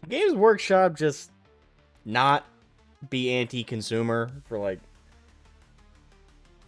Games Workshop just not be anti-consumer for like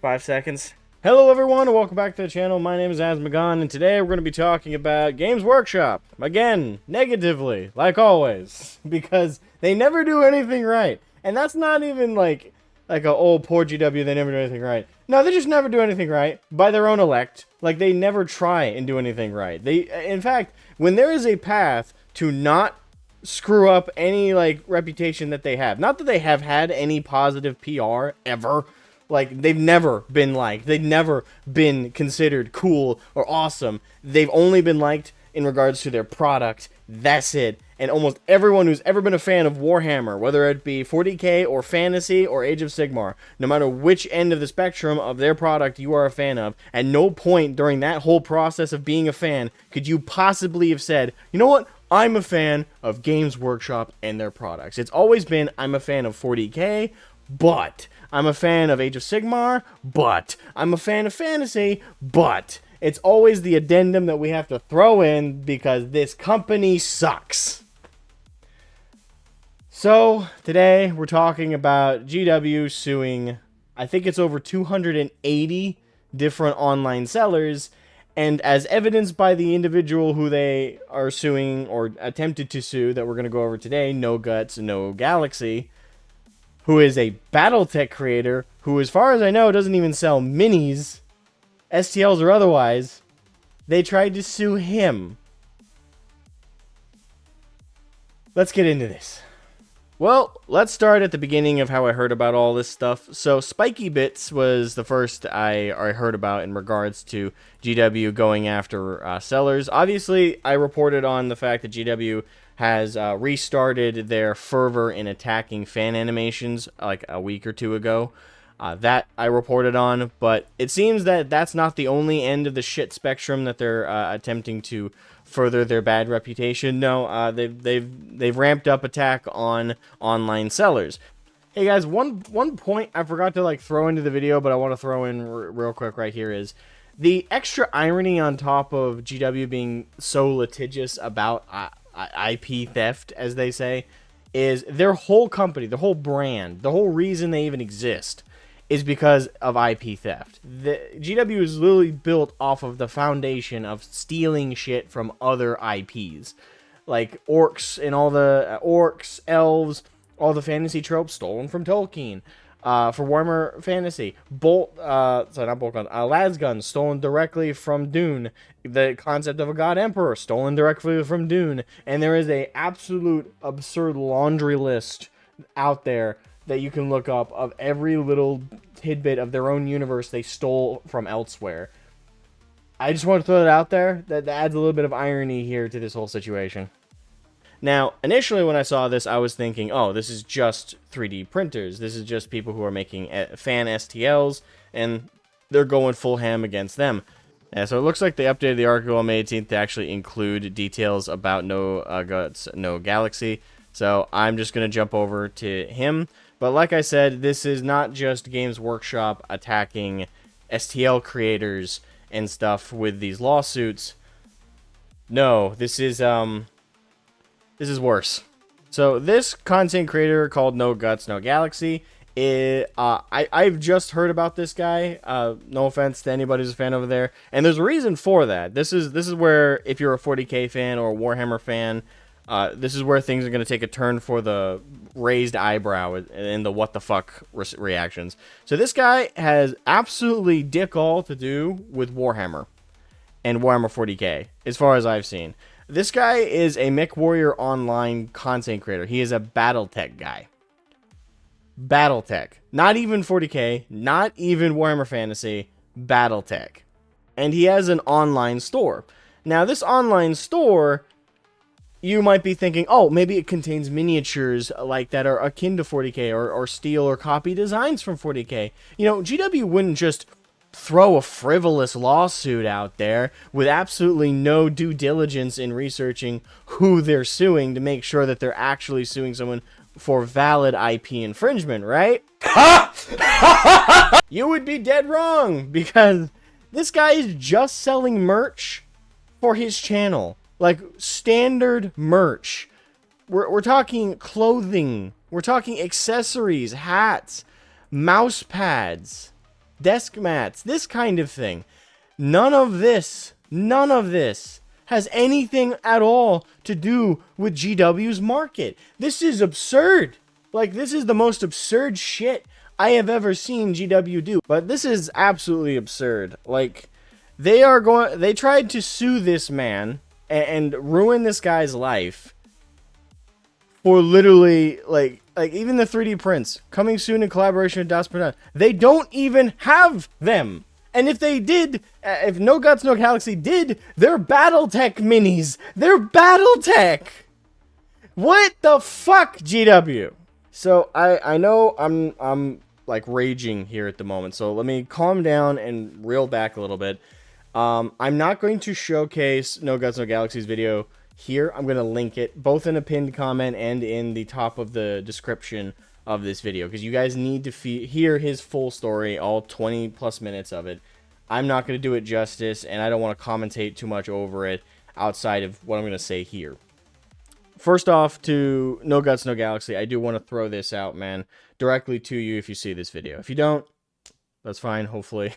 5 seconds? Hello everyone and welcome back to the channel. My name is Asmogan and today we're going to be talking about Games Workshop. Again, negatively, like always, because they never do anything right. And that's not even like oh, poor GW, they never do anything right. No, they just never do anything right by their own elect. Like, they never try and do anything right. In fact, when there is a path to not screw up any, like, reputation that they have, not that they have had any positive PR ever, like, they've never been liked, they've never been considered cool or awesome, they've only been liked in regards to their product. That's it. And almost everyone who's ever been a fan of Warhammer, whether it be 40k or fantasy or Age of Sigmar, no matter which end of the spectrum of their product you are a fan of, at no point during that whole process of being a fan could you possibly have said, you know what, I'm a fan of Games Workshop and their products. It's always been, I'm a fan of 40k, but I'm a fan of Age of Sigmar, but I'm a fan of fantasy, but it's always the addendum that we have to throw in because this company sucks. So, today we're talking about GW suing, I think it's over 280 different online sellers, and as evidenced by the individual who they are suing or attempted to sue that we're going to go over today, No Guts, No Galaxy, who is a Battletech creator who, as far as I know, doesn't even sell minis, STLs or otherwise. They tried to sue him. Let's get into this. Well, let's start at the beginning of how I heard about all this stuff. So, Spiky Bits was the first I heard about in regards to GW going after sellers. Obviously, I reported on the fact that GW has restarted their fervor in attacking fan animations like a week or two ago. That I reported on, but it seems that that's not the only end of the shit spectrum that they're attempting to further their bad reputation. No, they've ramped up attack on online sellers. Hey guys, one point I forgot to like throw into the video, but I want to throw in real quick right here is the extra irony on top of GW being so litigious about IP theft, as they say, is their whole company, the whole brand, the whole reason they even exist is because of IP theft. The GW is literally built off of the foundation of stealing shit from other IPs. Like orcs and all the orcs, elves, all the fantasy tropes stolen from Tolkien. For Warhammer Fantasy, Lasgun stolen directly from Dune. The concept of a God Emperor stolen directly from Dune. And there is a absolute absurd laundry list out there that you can look up of every little tidbit of their own universe they stole from elsewhere. I just want to throw that out there. That adds a little bit of irony here to this whole situation. Now, initially when I saw this, I was thinking, oh, this is just 3D printers. This is just people who are making fan STLs, and they're going full ham against them. So it looks like they updated the article on May 18th to actually include details about No Guts, No Galaxy. So I'm just going to jump over to him. But like I said, this is not just Games Workshop attacking STL creators and stuff with these lawsuits. No, this is worse. So this content creator called No Guts, No Galaxy, I've just heard about this guy. No offense to anybody who's a fan over there, and there's a reason for that. This is where, if you're a 40k fan or a Warhammer fan, this is where things are going to take a turn for the raised eyebrow and the what the fuck reactions. So this guy has absolutely dick all to do with Warhammer and Warhammer 40k, as far as I've seen. This guy is a MechWarrior Online content creator. He is a Battletech guy. Battletech. Not even 40k, not even Warhammer Fantasy, Battletech. And he has an online store. Now, this online store, you might be thinking, oh, maybe it contains miniatures like that are akin to 40k or steal or copy designs from 40k. You know, GW wouldn't just throw a frivolous lawsuit out there with absolutely no due diligence in researching who they're suing to make sure that they're actually suing someone for valid IP infringement, right? You would be dead wrong, because this guy is just selling merch for his channel. Like, standard merch. We're talking clothing. We're talking accessories, hats, mouse pads, desk mats, this kind of thing. None of this has anything at all to do with GW's market. This is absurd. Like, this is the most absurd shit I have ever seen GW do. But this is absolutely absurd. Like, they tried to sue this man and ruin this guy's life for literally, like even the 3D prints coming soon in collaboration with Das Product. They don't even have them. And if they did, if No Guts, No Galaxy did, they're Battletech minis. They're Battletech. What the fuck, GW? So I know I'm like raging here at the moment. So let me calm down and reel back a little bit. I'm not going to showcase No Guts, No Galaxy's video here. I'm going to link it both in a pinned comment and in the top of the description of this video, because you guys need to hear his full story, all 20 plus minutes of it. I'm not going to do it justice, and I don't want to commentate too much over it outside of what I'm going to say here. First off, to No Guts, No Galaxy, I do want to throw this out, man, directly to you if you see this video. If you don't, that's fine. Hopefully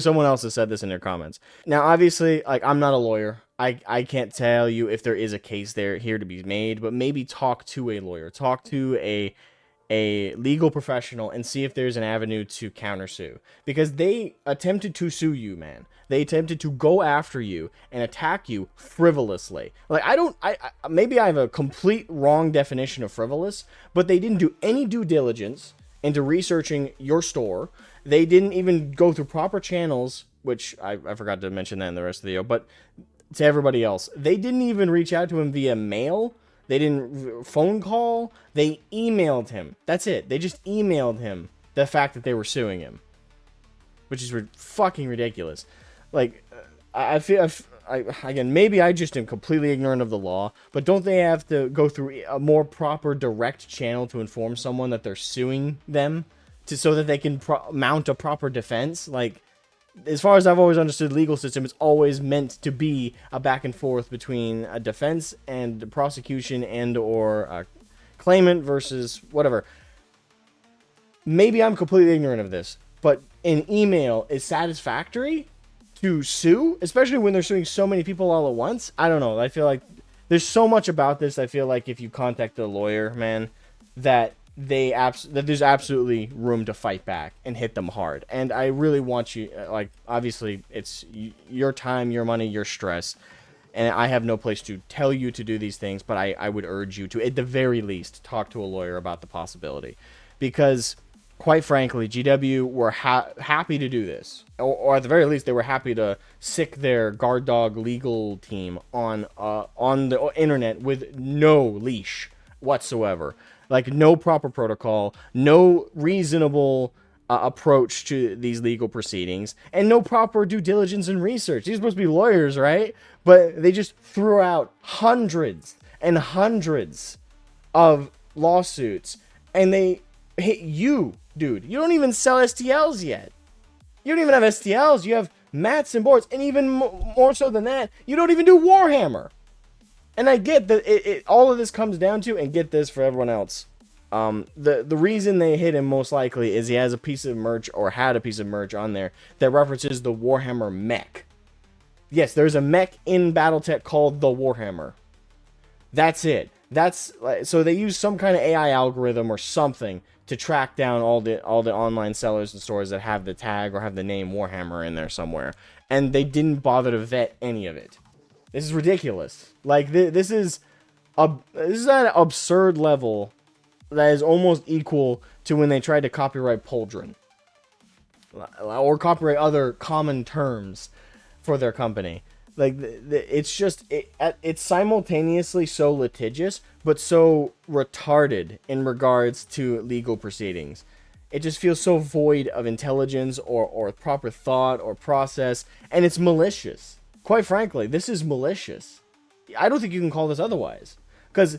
someone else has said this in their comments. Now, obviously, like, I'm not a lawyer. I can't tell you if there is a case here to be made, but maybe talk to a lawyer. Talk to a legal professional and see if there's an avenue to countersue. Because they attempted to sue you, man. They attempted to go after you and attack you frivolously. Like, maybe I have a complete wrong definition of frivolous, but they didn't do any due diligence into researching your store. They didn't even go through proper channels, which I forgot to mention that in the rest of the video, but to everybody else, they didn't even reach out to him via mail. They didn't phone call. They emailed him. That's it. They just emailed him the fact that they were suing him, which is fucking ridiculous. Like, I feel, again, maybe I just am completely ignorant of the law, but don't they have to go through a more proper direct channel to inform someone that they're suing them, so that they can mount a proper defense? Like, as far as I've always understood, the legal system is always meant to be a back and forth between a defense and prosecution and or a claimant versus whatever. Maybe I'm completely ignorant of this, but an email is satisfactory to sue, especially when they're suing so many people all at once. I don't know. I feel like there's so much about this. I feel like if you contact a lawyer, man, that there's absolutely room to fight back and hit them hard. And I really want you, like, obviously it's your time, your money, your stress, and I have no place to tell you to do these things, but I would urge you to, at the very least, talk to a lawyer about the possibility, because quite frankly, GW were happy to do this, or at the very least, they were happy to sick their guard dog legal team on the internet with no leash whatsoever. Like, no proper protocol, no reasonable approach to these legal proceedings, and no proper due diligence and research. These are supposed to be lawyers, right? But they just threw out hundreds and hundreds of lawsuits, and they hit you, dude. You don't even sell STLs yet. You don't even have STLs. You have mats and boards, and even more so than that, you don't even do Warhammer. And I get that all of this comes down to, and get this for everyone else, the reason they hit him most likely is he has a piece of merch, or had a piece of merch on there that references the Warhammer mech. Yes, there's a mech in Battletech called the Warhammer. That's it. So they use some kind of AI algorithm or something to track down all the online sellers and stores that have the tag or have the name Warhammer in there somewhere, and they didn't bother to vet any of it. This is ridiculous. Like, this is at an absurd level that is almost equal to when they tried to copyright Pauldron, or copyright other common terms for their company. Like, it's just, it's simultaneously so litigious, but so retarded in regards to legal proceedings. It just feels so void of intelligence or proper thought or process, and it's malicious. Quite frankly, this is malicious. I don't think you can call this otherwise. Because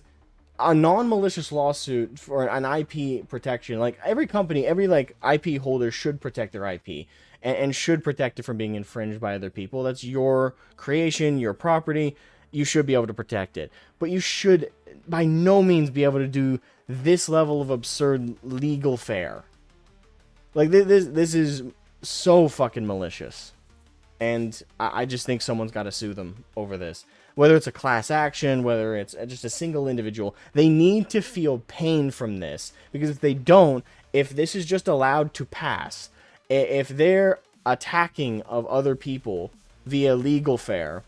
a non-malicious lawsuit for an IP protection, like, every company, every, like, IP holder should protect their IP. And should protect it from being infringed by other people. That's your creation, your property. You should be able to protect it. But you should by no means be able to do this level of absurd legal fare. Like, this is so fucking malicious. And I just think someone's got to sue them over this. Whether it's a class action, whether it's just a single individual, they need to feel pain from this. Because if they don't, if this is just allowed to pass, if their attacking of other people via legal fare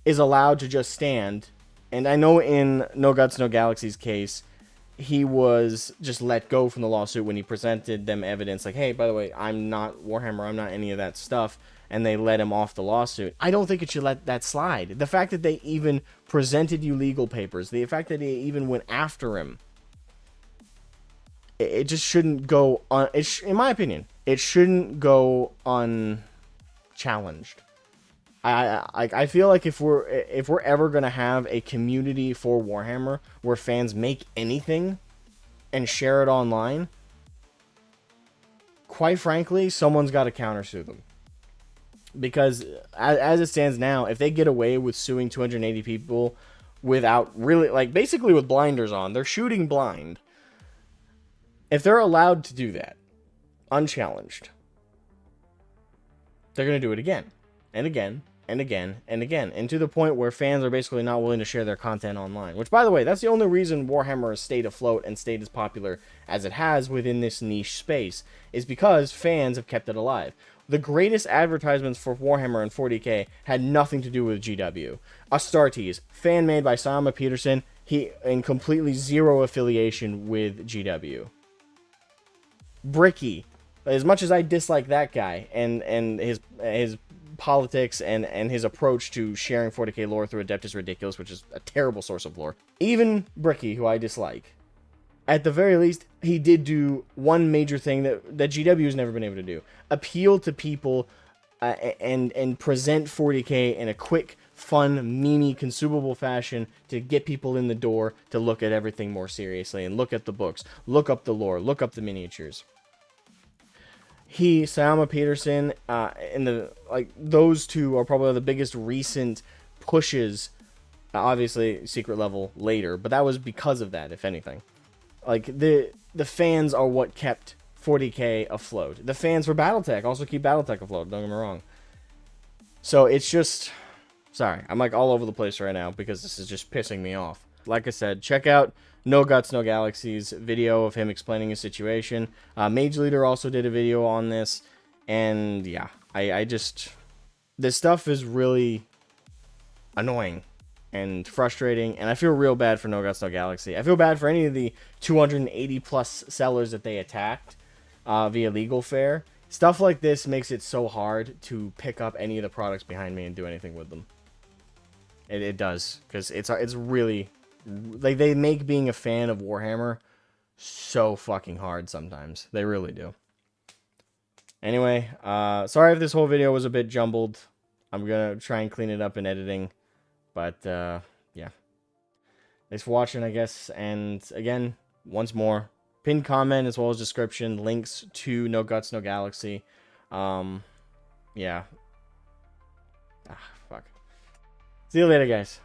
is allowed to just stand, and I know in No Guts, No Galaxy's case, he was just let go from the lawsuit when he presented them evidence like, hey, by the way, I'm not Warhammer, I'm not any of that stuff, and they let him off the lawsuit. I don't think it should let that slide. The fact that they even presented you legal papers, the fact that they even went after him, it just shouldn't go on. In my opinion, it shouldn't go unchallenged. I feel like if we're ever gonna have a community for Warhammer where fans make anything and share it online, quite frankly, someone's got to countersue them. Because as it stands now, if they get away with suing 280 people without really, like, basically with blinders on, they're shooting blind. If they're allowed to do that, unchallenged, they're going to do it again, and again, and again, and again, and to the point where fans are basically not willing to share their content online. Which, by the way, that's the only reason Warhammer has stayed afloat and stayed as popular as it has within this niche space, is because fans have kept it alive. The greatest advertisements for Warhammer and 40k had nothing to do with GW. Astartes, fan made by Sama Peterson, and completely zero affiliation with GW. Bricky, as much as I dislike that guy and his politics and his approach to sharing 40k lore through Adeptus Ridiculous, which is a terrible source of lore, even Bricky, who I dislike, at the very least, he did do one major thing that GW has never been able to do: appeal to people and present 40k in a quick, fun, memey, consumable fashion to get people in the door to look at everything more seriously and look at the books, look up the lore, look up the miniatures. Sama Peterson, those two are probably the biggest recent pushes. Obviously, secret level later, but that was because of that, if anything. Like, the fans are what kept 40k afloat. The fans for Battletech also keep Battletech afloat, don't get me wrong. So it's just, sorry, I'm like all over the place right now because this is just pissing me off. Like I said, check out No Guts, No Galaxy's video of him explaining his situation. Mage Leader also did a video on this, and yeah, I just, this stuff is really annoying and frustrating, and I feel real bad for No Guts, No Galaxy. I feel bad for any of the 280 plus sellers that they attacked via legal fare. Stuff like this makes it so hard to pick up any of the products behind me and do anything with them. It does, because it's really, like, they make being a fan of Warhammer so fucking hard sometimes. They really do. Anyway, sorry if this whole video was a bit jumbled. I'm gonna try and clean it up in editing. But, yeah. Thanks for watching, I guess. And, again, once more, pinned comment as well as description, links to No Guts, No Galaxy. Yeah. Fuck. See you later, guys.